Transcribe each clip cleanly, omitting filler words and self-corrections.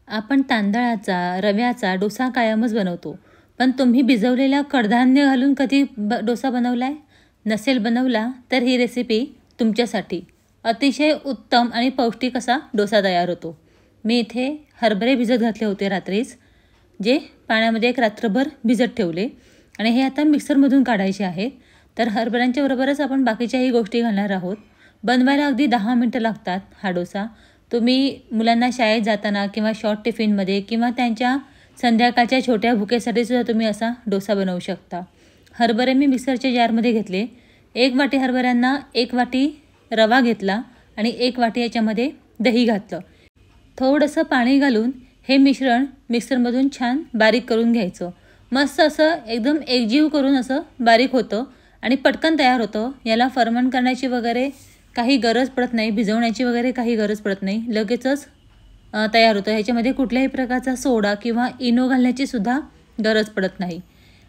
आपण तांदळाचा, रव्याचा डोसा कायमच बनवतो. पण तुम्ही भिजवलेल्या कडधान्य घालून कधी डोसा बनवलाय? नसेल बनवला तर ही रेसिपी तुमच्यासाठी. अतिशय उत्तम आणि पौष्टिक असा डोसा तयार होतो. मी इथे हरभरे भिजत घातले होते रात्रीच, जे पाण्यामध्ये एक रात्रभर भिजत ठेवले आणि हे आता मिक्सरमधून काढायचे आहेत. तर हरभऱ्यांच्या बरोबरच आपण बाकीच्याही गोष्टी घालणार आहोत. बनवायला अगदी 10 मिनटं लागतात हा डोसा. तुम्ही मुलांना शाळेत जाताना किंवा शॉर्ट टिफिनमध्ये किंवा त्यांच्या संध्याकाळच्या छोट्या भुकेसाठी सुद्धा तुम्ही असा डोसा बनवू शकता. हरभरे मी मिक्सरच्या जारमध्ये घेतले. 1 वाटी हरभऱ्यांना 1 वाटी रवा घेतला आणि 1 वाटी याच्यामध्ये दही घातलं. थोडंसं पाणी घालून हे मिश्रण मिक्सरमधून छान बारीक करून घ्यायचं. मस्त असं एकदम एकजीव करून असं बारीक होतं आणि पटकन तयार होतं. याला फर्मंट करण्याची वगैरे काही गरज पडत नाही, भिजवण्याची वगैरे काही गरज पडत नाही, लगेचच तयार होतं. ह्याच्यामध्ये कुठल्याही प्रकारचा सोडा किंवा इनो घालण्याची सुद्धा गरज पडत नाही.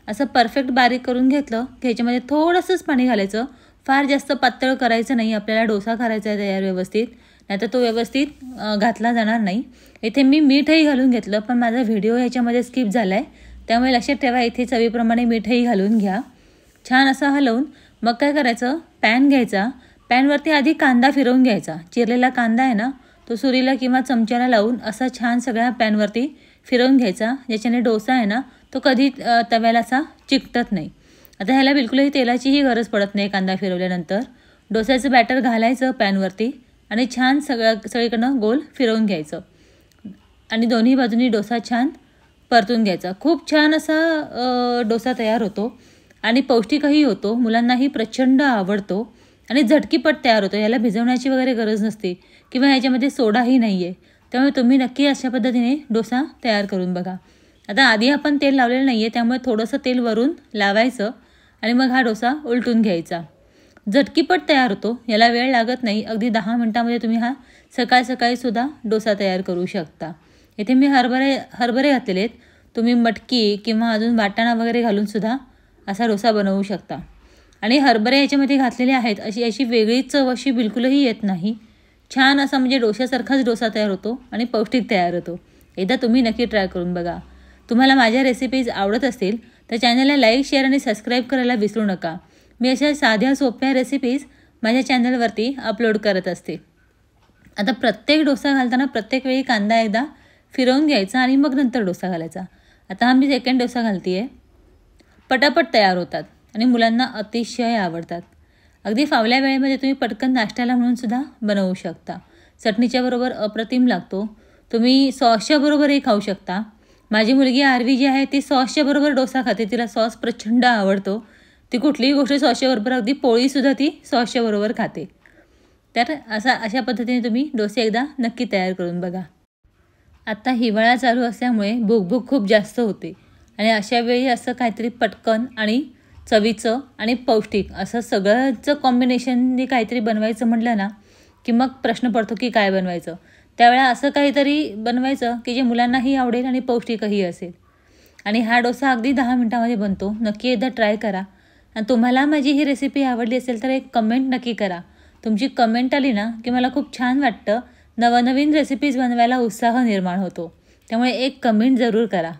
असं परफेक्ट बारीक करून घेतलं की ह्याच्यामध्ये थोडंसंच पाणी घालायचं. फार जास्त पातळ करायचं नाही, आपल्याला डोसा करायचा आहे तयार व्यवस्थित, नाहीतर तो व्यवस्थित घातला जाणार नाही. इथे मी मीठही घालून घेतलं, पण माझा व्हिडिओ ह्याच्यामध्ये स्किप झाला आहे, त्यामुळे लक्षात ठेवा इथे चवीप्रमाणे मीठही घालून घ्या. छान असं हलवून मग काय करायचं, पॅन घ्यायचा. पॅनवरती आधी कांदा फिरवून घ्यायचा. चिरलेला कांदा आहे ना, तो सुरीला किंवा चमच्याला लावून असा छान सगळ्या पॅनवरती फिरवून घ्यायचा, ज्याच्याने डोसा आहे ना तो कधी तव्याला असा चिकटत नाही. आता ह्याला बिलकुलही तेलाचीही गरज पडत नाही. कांदा फिरवल्यानंतर डोस्याचं बॅटर घालायचं पॅनवरती आणि छान सगळीकडनं गोल फिरवून घ्यायचं आणि दोन्ही बाजूनी डोसा छान परतून घ्यायचा. खूप छान असा डोसा तयार होतो आणि पौष्टिकही होतो. मुलांनाही प्रचंड आवडतो आणि झटकीपट तयार होतो. याला भिजवण्याची वगैरे गरज नसते किंवा ह्याच्यामध्ये सोडाही नाही आहे. त्यामुळे तुम्ही नक्की अशा पद्धतीने डोसा तयार करून बघा. आता आधी आपण तेल लावलेलं नाही आहे, त्यामुळे थोडंसं तेल वरून लावायचं आणि मग हा डोसा उलटून घ्यायचा. झटकीपट तयार होतो, याला वेळ लागत नाही. अगदी 10 मिनटामध्ये तुम्ही हा सकाळीसुद्धा डोसा तयार करू शकता. इथे मी हरभरे घातलेले आहेत. तुम्ही मटकी किंवा अजून वाटाणा वगैरे घालूनसुद्धा असा डोसा बनवू शकता. आणि हरभरे याच्यामध्ये घातलेले आहेत, अशी वेगळी चव अशी बिलकुलही येत नाही. छान असा म्हणजे डोशासारखाच डोसा तयार होतो आणि पौष्टिक तयार होतो. एकदा तुम्ही नक्की ट्राय करून बघा. तुम्हाला माझ्या रेसिपीज आवडत असतील तर चॅनलला लाईक, शेअर आणि सबस्क्राईब करायला विसरू नका. मी अशा साध्या सोप्या रेसिपीज माझ्या चॅनलवरती अपलोड करत असते. आता प्रत्येक डोसा घालताना प्रत्येक वेळी कांदा एकदा फिरवून घ्यायचा आणि मग नंतर डोसा घालायचा. आता हा मी सेकंड डोसा घालते आहे. पटापट तयार होतात आणि मुलांना अतिशय आवडतात. अगदी फावल्या वेळेमध्ये तुम्ही पटकन नाश्त्याला म्हणून सुद्धा बनवू शकता. चटणीच्या बरोबर अप्रतिम लागतो. तुम्ही सॉसच्या बरोबरही खाऊ शकता. माझी मुलगी आरवी जी आहे ती सॉसच्या बरोबर डोसा खाते. तिला सॉस प्रचंड आवडतो. ती कुठलीही गोष्ट सॉसच्या बरोबर, अगदी पोळीसुद्धा ती सॉसच्या बरोबर खाते. तर अशा पद्धतीने तुम्ही डोसे एकदा नक्की तयार करून बघा. आता हिवाळा चालू असल्यामुळे भूक खूप जास्त होते आणि अशा वेळी असं काहीतरी पटकन आणि चवीचं आणि पौष्टिक असं सगळंचं कॉम्बिनेशनने काहीतरी बनवायचं म्हटलं ना की मग प्रश्न पडतो की काय बनवायचं. त्यावेळेला असं काहीतरी बनवायचं की जे मुलांनाही आवडेल आणि पौष्टिकही असेल. आणि हा डोसा अगदी 10 मिनटामध्ये बनतो. नक्की एकदा ट्राय करा. आणि तुम्हाला माझी ही रेसिपी आवडली असेल तर एक कमेंट नक्की करा. तुमची कमेंट आली ना की मला खूप छान वाटतं. नवनवीन रेसिपीज बनवायला उत्साह निर्माण होतो. त्यामुळे एक कमेंट जरूर करा.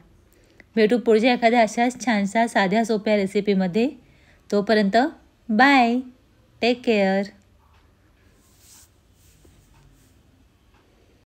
भेटू पुढच्या एखाद्या अशाच छानशा साध्या सोप्या रेसिपीमध्ये. तोपर्यंत बाय, टेक केअर.